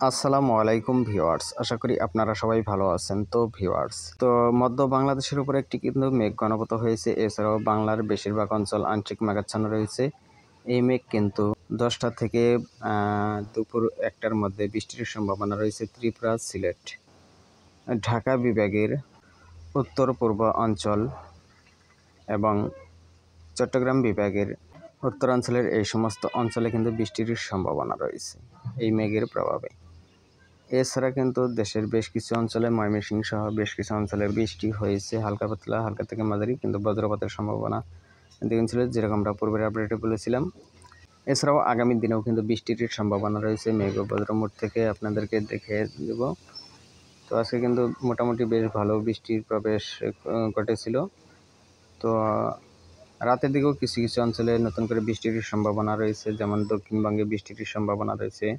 আসসালামু আলাইকুম ভিউয়ার্স, আশা করি আপনারা সবাই ভালো আছেন। তো ভিউয়ার্স, মধ্য বাংলাদেশের উপর একটি কিন্তু মেঘ ঘনীভূত হয়েছে। এছাড়াও বাংলার বেশিরভাগ অঞ্চল আংশিক মেঘাচ্ছন্ন রয়েছে। এই মেঘ কিন্তু 10টা থেকে দুপুর 1টার মধ্যে বৃষ্টির সম্ভাবনা রয়েছে ত্রিপুরা, সিলেট, ঢাকা বিভাগের উত্তর পূর্ব অঞ্চল এবং চট্টগ্রাম বিভাগের উত্তরাঞ্চলের এই সমস্ত অঞ্চলে কিন্তু বৃষ্টির সম্ভাবনা রয়েছে এই মেঘের প্রভাবে। এছাড়া কিন্তু দেশের বেশ কিছু অঞ্চলে ময়মনসিংহ সহ বেশ কিছু অঞ্চলে বৃষ্টি হয়েছে, হালকা পাতলা, হালকা থেকে মাঝারি, কিন্তু বজ্রপাতের সম্ভাবনা দেখুন ছিল, যেরকম আমরা পূর্বের আপডেটে বলেছিলাম। এছাড়াও আগামী দিনেও কিন্তু বৃষ্টির সম্ভাবনা রয়েছে। মেঘ ও বজ্র মোড থেকে আপনাদেরকে দেখে দেব। তো আজকে কিন্তু মোটামুটি বেশ ভালো বৃষ্টির প্রবেশ ঘটেছিল। তো রাতের দিকেও কিছু কিছু অঞ্চলে নতুন করে বৃষ্টির সম্ভাবনা রয়েছে, যেমন দক্ষিণবঙ্গে বৃষ্টির সম্ভাবনা রয়েছে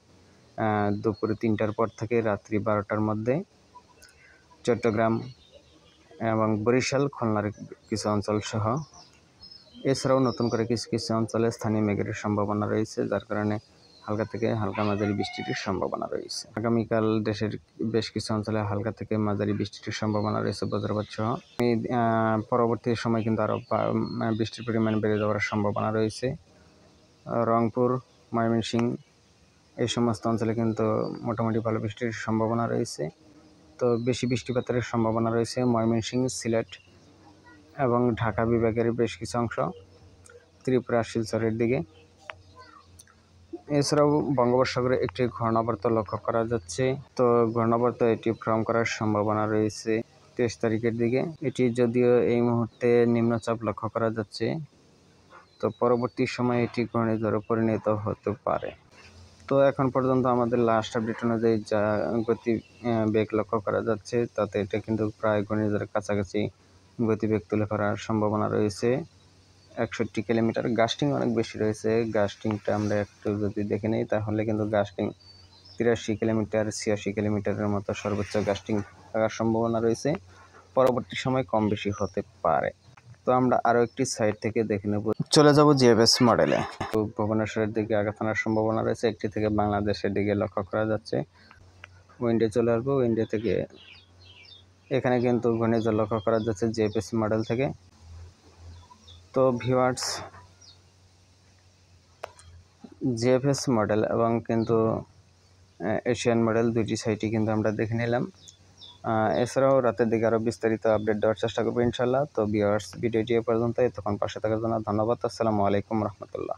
দুপুর 3টার পর থেকে রাত্রি 12টার মধ্যে। চট্টগ্রাম এবং বরিশাল, খুলনার কিছু অঞ্চল সহ। এছাড়াও নতুন করে কিছু কিছু অঞ্চলে স্থানীয় মেঘের সম্ভাবনা রয়েছে, যার কারণে হালকা থেকে হালকা মাঝারি বৃষ্টির সম্ভাবনা রয়েছে। আগামীকাল দেশের বেশ কিছু অঞ্চলে হালকা থেকে মাঝারি বৃষ্টির সম্ভাবনা রয়েছে বজ্রপাত সহ। পরবর্তী সময় কিন্তু আরও বৃষ্টির পরিমাণ বেড়ে যাওয়ার সম্ভাবনা রয়েছে। রংপুর, ময়মনসিংহ এই সমস্ত অঞ্চলে কিন্তু মোটামুটি ভালো বৃষ্টির সম্ভাবনা রয়েছে। তো বেশি বৃষ্টিপাতের সম্ভাবনা রয়েছে ময়মনসিংহ, সিলেট এবং ঢাকা বিভাগের বেশ কিছু অংশ, ত্রিপুরা, শিলচরের দিকে। এছাড়াও বঙ্গোপসাগরে একটি ঘূর্ণাবর্ত লক্ষ্য করা যাচ্ছে। তো ঘূর্ণাবর্ত এটি ফর্ম করার সম্ভাবনা রয়েছে 23 তারিখের দিকে। এটি যদিও এই মুহূর্তে নিম্নচাপ লক্ষ্য করা যাচ্ছে, তো পরবর্তী সময়ে এটি ঘূর্ণিঝড়ে পরিণত হতে পারে। তো এখন পর্যন্ত আমাদের লাস্ট আপডেট অনুযায়ী যা গতিবেগ লক্ষ্য করা যাচ্ছে, তাতে এটা কিন্তু প্রায় ঘূর্ণিঝড়ের কাছাকাছি গতিবেগ তুলে করার সম্ভাবনা রয়েছে 61 কিলোমিটার। গাস্টিং অনেক বেশি রয়েছে। গাস্টিংটা আমরা একটু যদি দেখে নিই, তাহলে কিন্তু গাস্টিং 83 কিলোমিটার, 86 কিলোমিটারের মতো সর্বোচ্চ গাস্টিং থাকার সম্ভাবনা রয়েছে। পরবর্তী সময় কম বেশি হতে পারে। তো আমরা আরও একটি সাইড থেকে দেখে নেব। চলে যাব জিএফএস মডেলে। তো ভুবনেশ্বরের দিকে আঘাত আনার সম্ভাবনা রয়েছে। একটি থেকে বাংলাদেশের দিকে লক্ষ্য করা যাচ্ছে। উইন্ডে চলে আসবো। উইন্ডে থেকে এখানে কিন্তু ঘূর্ণিঝড় লক্ষ্য করা যাচ্ছে জিএফএস মডেল থেকে। তো ভিউয়ার্স, জিএফএস মডেল এবং কিন্তু এশিয়ান মডেল দুইটি সাইটই কিন্তু আমরা দেখে নিলাম। এছাড়াও রাতের দিকে আরও বিস্তারিত আপডেট দেওয়ার চেষ্টা করবো ইনশাল্লাহ। তো ভিউয়ার্স, ভিডিওটি এ পর্যন্ত। তখন পাশে থাকার জন্য ধন্যবাদ। আসসালামু আলাইকুম রহমতুল্লাহ।